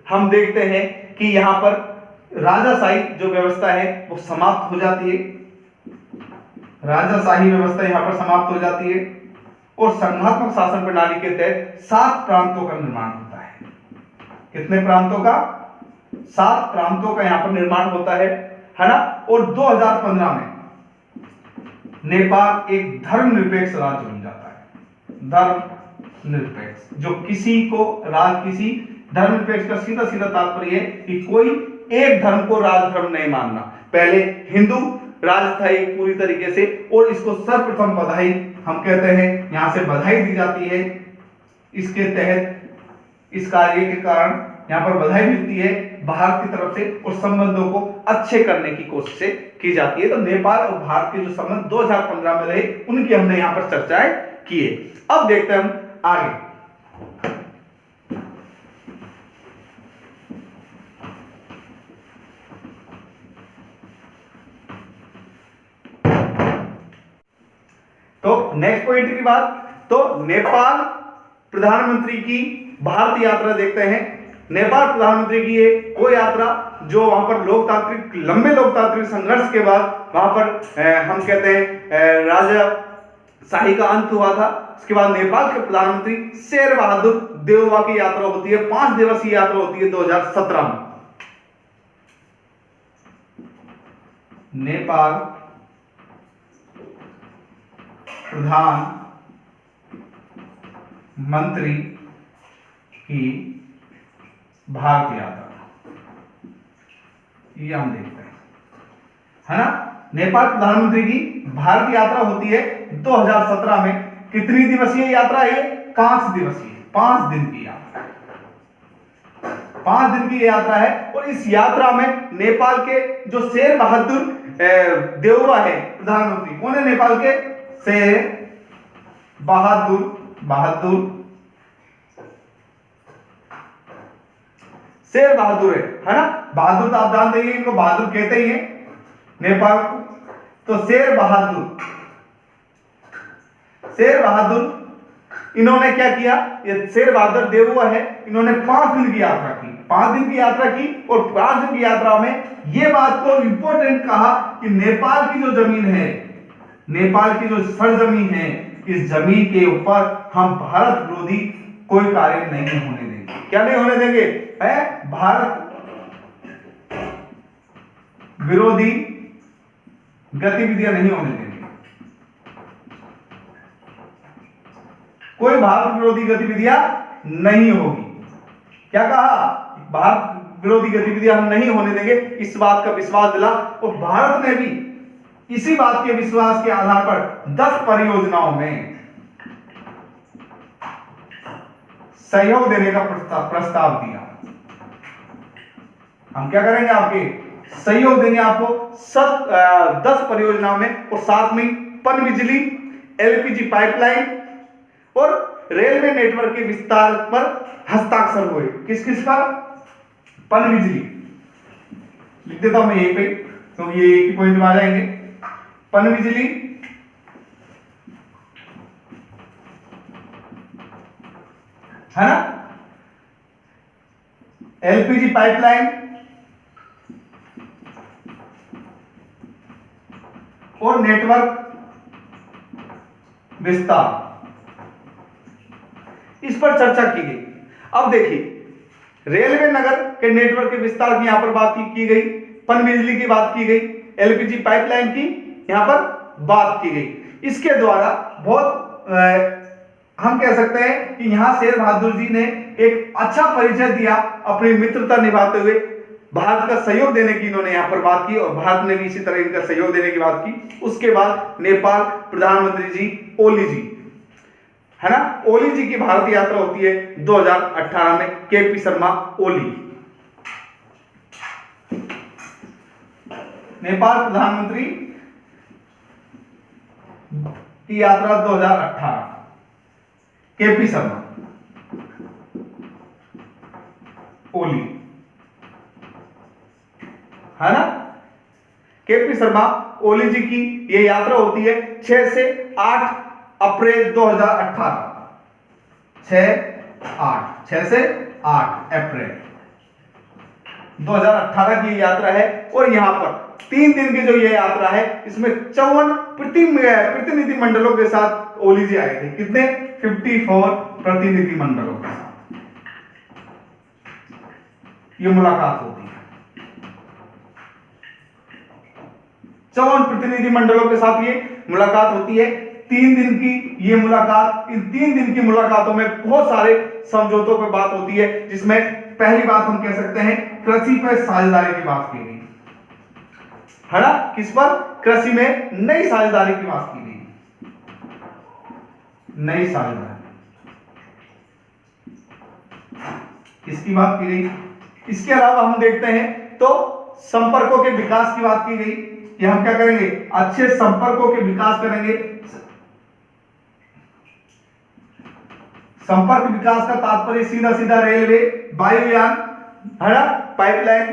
हम देखते हैं कि यहां पर राजाशाही जो व्यवस्था है वो समाप्त हो जाती है। राजाशाही व्यवस्था यहां पर समाप्त हो जाती है और संघात्मक शासन प्रणाली के तहत 7 प्रांतों का निर्माण होता है। कितने प्रांतों का? 7 प्रांतों का यहां पर निर्माण होता है ना। और 2015 में नेपाल एक धर्मनिरपेक्ष राज्य बन जाता है। धर्मनिरपेक्ष, जो किसी धर्मनिरपेक्ष का सीधा सीधा तात्पर्य है कि कोई एक धर्म को राजधर्म नहीं मानना। पहले हिंदू राज था एक पूरी तरीके से, और इसको सर्वप्रथम बधाई हम कहते हैं, यहां से बधाई दी जाती है। इसके तहत इस कार्य के कारण यहां पर बधाई मिलती है भारत की तरफ से और संबंधों को अच्छे करने की कोशिश की जाती है। तो नेपाल और भारत के जो संबंध 2015 में रहे उनकी हमने यहां पर चर्चाएं की है। अब देखते हैं हम आगे। तो नेक्स्ट पॉइंट की बात, तो नेपाल प्रधानमंत्री की भारत यात्रा देखते हैं। नेपाल प्रधानमंत्री की ये वो यात्रा जो वहां पर लंबे लोकतांत्रिक संघर्ष के बाद वहां पर हम कहते हैं राजाशाही का अंत हुआ था। उसके बाद नेपाल के प्रधानमंत्री शेर बहादुर देउवा की यात्रा होती है। 5 दिवसीय यात्रा होती है 2017 में। नेपाल प्रधानमंत्री की भारत यात्रा, ये हम देखते हैं, है ना। नेपाल प्रधानमंत्री की भारत यात्रा होती है 2017 में। कितनी दिवसीय यात्रा है? 5 दिवसीय, 5 दिन की यात्रा, 5 दिन की यात्रा है। और इस यात्रा में नेपाल के जो शेर बहादुर देउवा है प्रधानमंत्री, कौन है नेपाल के? शेर बहादुर शेर बहादुर है ना। बहादुर तो आप जानते हैं, इनको बहादुर कहते ही हैं नेपाल को। तो शेर बहादुर इन्होंने क्या किया? ये शेर बहादुर देउवा है, इन्होंने 5 दिन की यात्रा की। 5 दिन की यात्रा की और 5 दिन की यात्रा में ये बात को इंपॉर्टेंट कहा कि नेपाल की जो जमीन है, नेपाल की जो सरजमीन है, इस जमीन के ऊपर हम भारत विरोधी कोई कार्य नहीं होने देंगे। क्या नहीं होने देंगे? है भारत विरोधी गतिविधियां नहीं होने देंगे। कोई भारत विरोधी गतिविधियां नहीं होगी। क्या कहा? भारत विरोधी गतिविधियां हम नहीं होने देंगे। इस बात का विश्वास दिला और भारत ने भी इसी बात के विश्वास के आधार पर 10 परियोजनाओं में सहयोग देने का प्रस्ताव दिया। हम क्या करेंगे, आपके सहयोग देंगे आपको 10 परियोजनाओं में, और साथ में पनबिजली, एलपीजी पाइपलाइन और रेलवे नेटवर्क के विस्तार पर हस्ताक्षर हुए। किस किस पर? पनबिजली, लिख देता हूं मैं यहीं पे, तो ये एक ही पॉइंट में आ जाएंगे। पनबिजली, है ना, एलपीजी पाइपलाइन और नेटवर्क विस्तार, इस पर चर्चा की गई। अब देखिए, रेलवे नगर के नेटवर्क के विस्तार की यहां पर बात की गई, पनबिजली की बात की गई, एलपीजी पाइपलाइन की यहां पर बात की गई। इसके द्वारा बहुत हम कह सकते हैं कि यहां शेर बहादुर जी ने एक अच्छा परिचय दिया, अपनी मित्रता निभाते हुए भारत का सहयोग देने की इन्होंने यहां पर बात की, और भारत ने भी इसी तरह इनका सहयोग देने की बात की। उसके बाद नेपाल प्रधानमंत्री जी ओली जी, है ना, ओली जी की भारत यात्रा होती है 2018 में, केपी शर्मा ओली, नेपाल प्रधानमंत्री की यात्रा 2018, केपी शर्मा ओली, है ना, केपी शर्मा ओली जी की यह यात्रा होती है 6 से 8 अप्रैल 2018, 6 से 8 अप्रैल 2018 की यात्रा है। और यहां पर 3 दिन की जो ये यात्रा है, इसमें 54 प्रतिनिधि मंडलों के साथ ओली जी आए थे। कितने? 54 प्रतिनिधि मंडलों के साथ ये मुलाकात होती है। 54 प्रतिनिधि मंडलों के साथ ये मुलाकात होती है। 3 दिन की ये मुलाकात, इन 3 दिन की मुलाकातों में बहुत सारे समझौतों पर बात होती है, जिसमें पहली बात हम कह सकते हैं कृषि पर साझेदारी की बात की गई, है ना, किस पर? कृषि में नई साझेदारी की बात की गई, नई साझेदारी, इसकी बात की गई। इसके अलावा हम देखते हैं तो संपर्कों के विकास की बात की गई कि हम क्या करेंगे, अच्छे संपर्कों के विकास करेंगे। संपर्क विकास का तात्पर्य सीधा सीधा रेलवे, वायुयान, है ना, पाइपलाइन,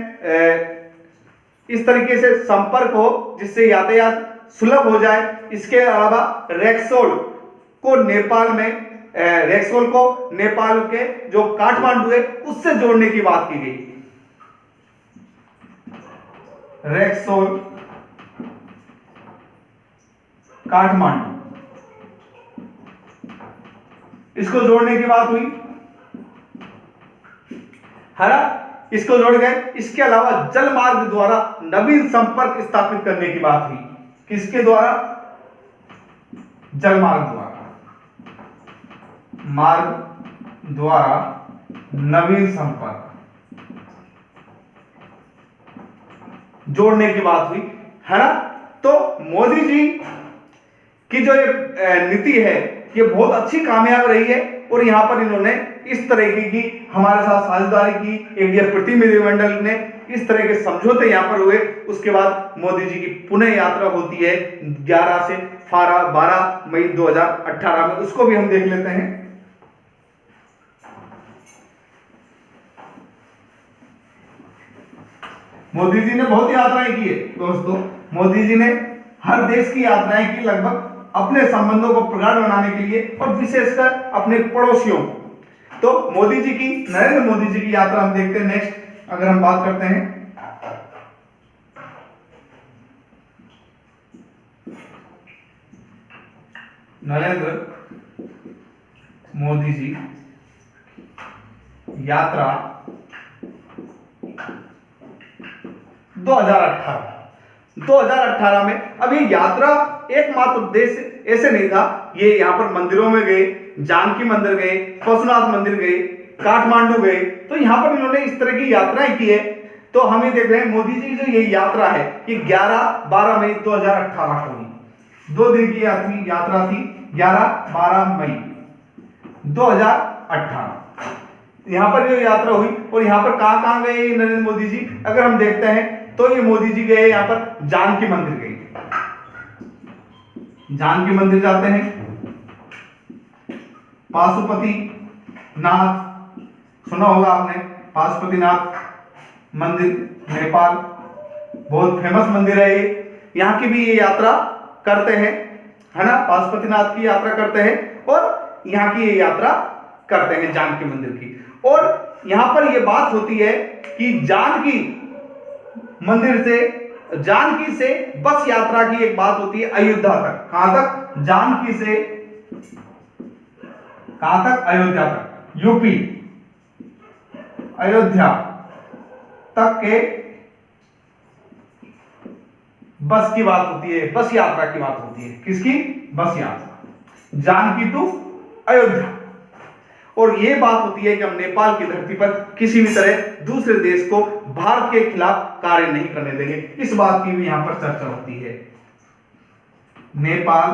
इस तरीके से संपर्क हो जिससे यातायात सुलभ हो जाए। इसके अलावा रेक्सोल को नेपाल के जो काठमांडू है उससे जोड़ने की बात की गई। रेक्सोल काठमांडू, इसको जोड़ने की बात हुई, है ना, इसको जोड़ गए। इसके अलावा जल मार्ग द्वारा नवीन संपर्क स्थापित करने की बात हुई। किसके द्वारा? जल मार्ग द्वारा नवीन संपर्क जोड़ने की बात हुई, है ना। तो मोदी जी की जो ये नीति है ये बहुत अच्छी कामयाब रही है, और यहां पर इन्होंने इस तरह की हमारे साथ साझेदारी की, एक प्रतिनिधिमंडल ने इस तरह के समझौते यहां पर हुए। उसके बाद मोदी जी की पुनः यात्रा होती है 11 से 12 मई 2018 में, उसको भी हम देख लेते हैं। मोदी जी ने बहुत यात्राएं की है दोस्तों। मोदी जी ने हर देश की यात्राएं की लगभग, अपने संबंधों को प्रगाढ़ बनाने के लिए, और विशेषकर अपने पड़ोसियों। तो मोदी जी की, नरेंद्र मोदी जी की यात्रा हम देखते हैं। नेक्स्ट अगर हम बात करते हैं, नरेंद्र मोदी जी यात्रा 2018 में। अब ये यात्रा एकमात्र उद्देश्य ऐसे नहीं था, ये यहां पर मंदिरों में गए, जानकी मंदिर गए, पशुनाथ मंदिर गए, काठमांडू गए, तो यहां पर इन्होंने इस तरह की यात्राएं की है। तो हम ये देख रहे हैं मोदी जी की जो ये यात्रा है कि 11-12 मई 2018 को हुई। 2 दिन की यात्रा थी, 11-12 मई 2018। यहाँ पर जो यात्रा हुई और यहाँ पर कहाँ कहाँ गए नरेंद्र मोदी जी, अगर हम देखते हैं तो ये मोदी जी गए यहाँ पर जानकी मंदिर गए, जानकी मंदिर जाते हैं, पाशुपति नाथ सुना होगा आपने, पाशुपतिनाथ मंदिर नेपाल, बहुत फेमस मंदिर है ये, यहाँ की भी ये यात्रा करते हैं, है ना, पाशुपतिनाथ की यात्रा करते हैं और यहाँ की ये यात्रा करते हैं जानकी मंदिर की। और यहाँ पर ये बात होती है कि जानकी मंदिर से, जानकी से बस यात्रा की एक बात होती है अयोध्या तक। कहां तक? जानकी से कहां तक? अयोध्या तक, यूपी अयोध्या तक के बस की बात होती है, बस यात्रा की बात होती है। किसकी? बस यात्रा, जानकी टू अयोध्या। और यह बात होती है कि हम नेपाल की धरती पर किसी भी तरह दूसरे देश को भारत के खिलाफ कार्य नहीं करने देंगे, इस बात की भी यहां पर चर्चा होती है। नेपाल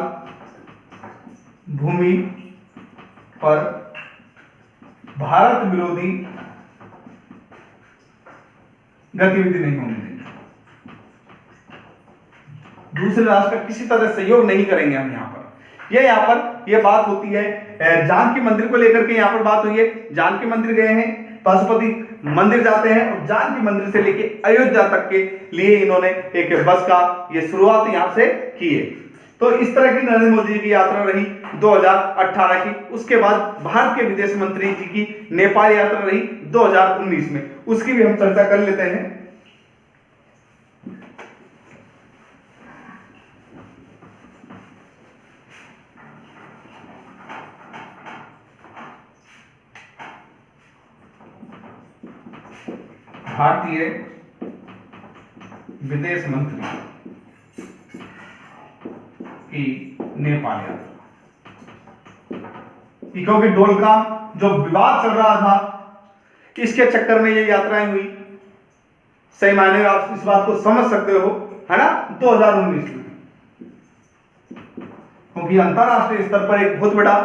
भूमि पर भारत विरोधी गतिविधि नहीं होने देंगे, दूसरे राष्ट्र का किसी तरह सहयोग नहीं करेंगे हम यहां पर। यह बात होती है जानकी मंदिर को लेकर के, यहां पर बात हुई है, जानकी मंदिर गए हैं, पाशुपति मंदिर जाते हैं और जानकी मंदिर से लेके अयोध्या तक के लिए इन्होंने एक बस का ये शुरुआत यहां से की है। तो इस तरह की नरेंद्र मोदी जी की यात्रा रही 2018 की। उसके बाद भारत के विदेश मंत्री जी की नेपाल यात्रा रही 2019 में, उसकी भी हम चर्चा कर लेते हैं। भारतीय विदेश मंत्री की नेपाल यात्रा, क्योंकि डोलकाम जो विवाद चल रहा था इसके चक्कर में ये यात्राएं हुई। सही मायने में आप इस बात को समझ सकते हो, है ना, 2019 में, क्योंकि अंतरराष्ट्रीय स्तर पर एक बहुत बड़ा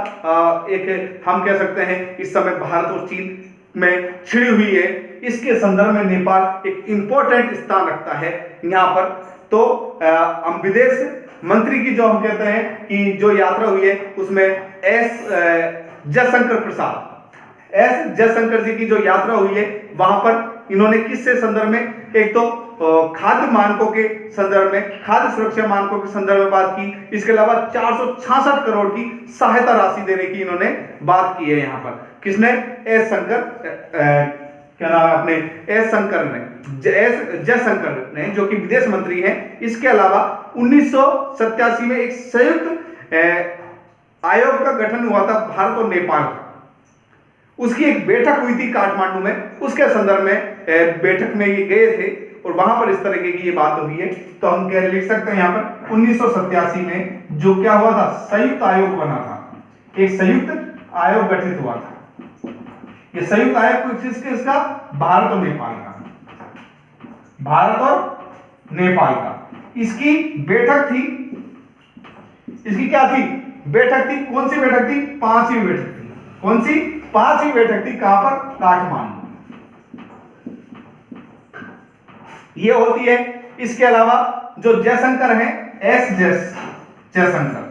एक हम कह सकते हैं इस समय भारत और चीन में छिड़ी हुई है। इसके संदर्भ में नेपाल एक इंपॉर्टेंट स्थान रखता है यहां पर। तो हम विदेश मंत्री की जो हम कहते हैं कि जो यात्रा हुई है उसमें एस जयशंकर जी की जो यात्रा हुई है वहां पर इन्होंने किससे संदर्भ में, एक तो खाद्य मानकों के संदर्भ में, खाद्य सुरक्षा मानकों के संदर्भ में बात की, इसके अलावा 466 करोड़ की सहायता राशि देने की इन्होंने बात की है यहां पर। किसने? एस शंकर, क्या नाम है अपने, एस शंकर ने, जयशंकर ने, जो कि विदेश मंत्री हैं। इसके अलावा 1987 में एक संयुक्त आयोग का गठन हुआ था भारत और नेपाल का, उसकी एक बैठक हुई थी काठमांडू में, उसके संदर्भ में बैठक में ये गए थे और वहां पर इस तरीके की ये बात हुई है। तो हम क्या लिख सकते हैं यहाँ पर 1987 में जो क्या हुआ था, संयुक्त आयोग बना था, एक संयुक्त आयोग गठित हुआ था। ये संयुक्त आयोग किसका? भारत और नेपाल का, भारत और नेपाल का। इसकी बैठक थी, इसकी क्या थी? बैठक थी। कौन सी बैठक थी? 5वीं बैठक थी। कौन सी? 5वीं बैठक थी। कहां पर? काठमांडू। ये होती है। इसके अलावा जो जयशंकर हैं, एस जयशंकर,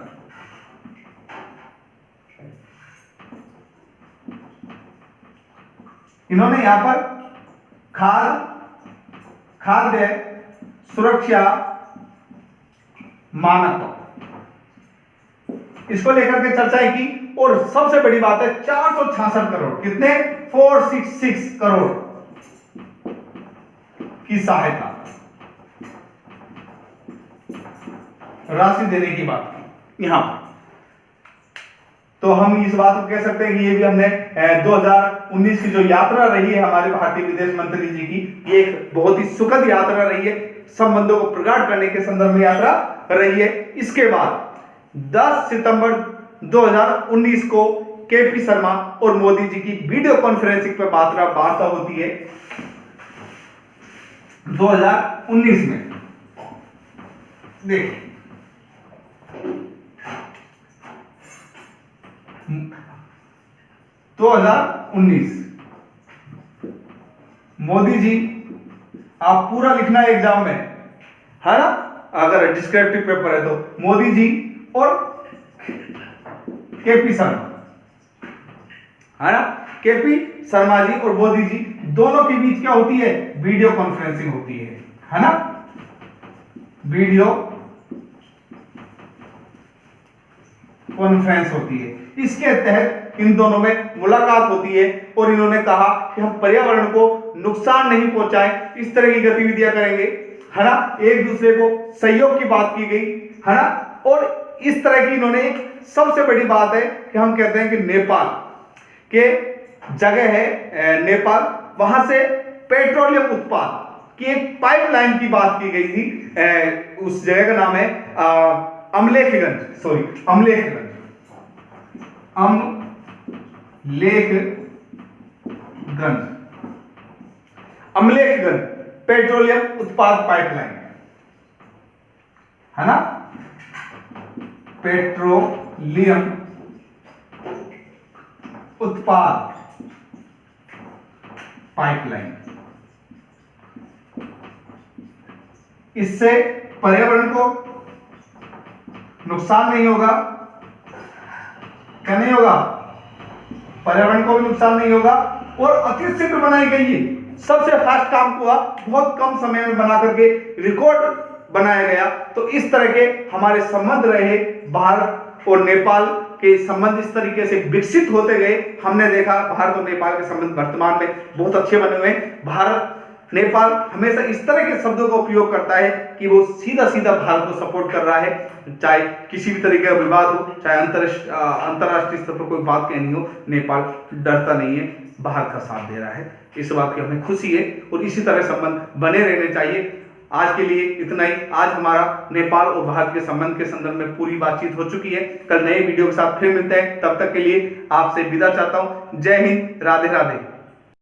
इन्होंने यहां पर खाद्य सुरक्षा मानक इसको लेकर के चर्चा की और सबसे बड़ी बात है 466 करोड़, कितने? 466 करोड़ की सहायता राशि देने की बात की यहां पर। तो हम इस बात को कह सकते हैं कि ये भी हमने 2019 की जो यात्रा रही है हमारे भारतीय विदेश मंत्री जी की, ये एक बहुत ही सुखद यात्रा रही है, संबंधों को प्रगाढ़ करने के संदर्भ में यात्रा रही है। इसके बाद 10 सितंबर 2019 को केपी शर्मा और मोदी जी की वीडियो कॉन्फ्रेंसिंग पर वार्ता होती है 2019 में। देखिए 2019 मोदी जी, आप पूरा लिखना है एग्जाम में, है ना, अगर डिस्क्रिप्टिव पेपर है तो मोदी जी और केपी शर्मा, है ना, केपी शर्मा जी और मोदी जी दोनों के बीच क्या होती है, वीडियो कॉन्फ्रेंसिंग होती है ना, वीडियो कॉन्फ्रेंस होती है। इसके तहत इन दोनों में मुलाकात होती है और इन्होंने कहा कि हम पर्यावरण को नुकसान नहीं पहुंचाएं, इस तरह की गतिविधियां करेंगे, है ना, एक दूसरे को सहयोग की बात की गई, है ना। और इस तरह की इन्होंने एक सबसे बड़ी बात है कि हम कहते हैं कि नेपाल के जगह है, नेपाल, वहां से पेट्रोलियम उत्पाद की एक पाइपलाइन की बात की गई थी। उस जगह का नाम है अमलेखगंज, अमलेखगंज पेट्रोलियम उत्पाद पाइपलाइन, है ना, पेट्रोलियम उत्पाद पाइपलाइन। इससे पर्यावरण को नुकसान नहीं होगा, क्या नहीं होगा, पर्यावरण को भी नुकसान नहीं होगा और अति शीघ्र बनाई गई है, सबसे फास्ट काम हुआ, बहुत कम समय में बना करके रिकॉर्ड बनाया गया। तो इस तरह के हमारे संबंध रहे, भारत और नेपाल के संबंध इस तरीके से विकसित होते गए। हमने देखा भारत और नेपाल के संबंध वर्तमान में बहुत अच्छे बने हुए हैं। भारत नेपाल हमेशा इस तरह के शब्दों का उपयोग करता है कि वो सीधा सीधा भारत को सपोर्ट कर रहा है, चाहे किसी भी तरीके का विवाद हो, चाहे अंतरराष्ट्रीय स्तर पर कोई बात कहनी हो, नेपाल डरता नहीं है, भारत का साथ दे रहा है। इस बात की हमें खुशी है और इसी तरह संबंध बने रहने चाहिए। आज के लिए इतना ही। आज हमारा नेपाल और भारत के संबंध के संदर्भ में पूरी बातचीत हो चुकी है। कल नए वीडियो के साथ फिर मिलते हैं, तब तक के लिए आपसे विदा चाहता हूं। जय हिंद, राधे राधे।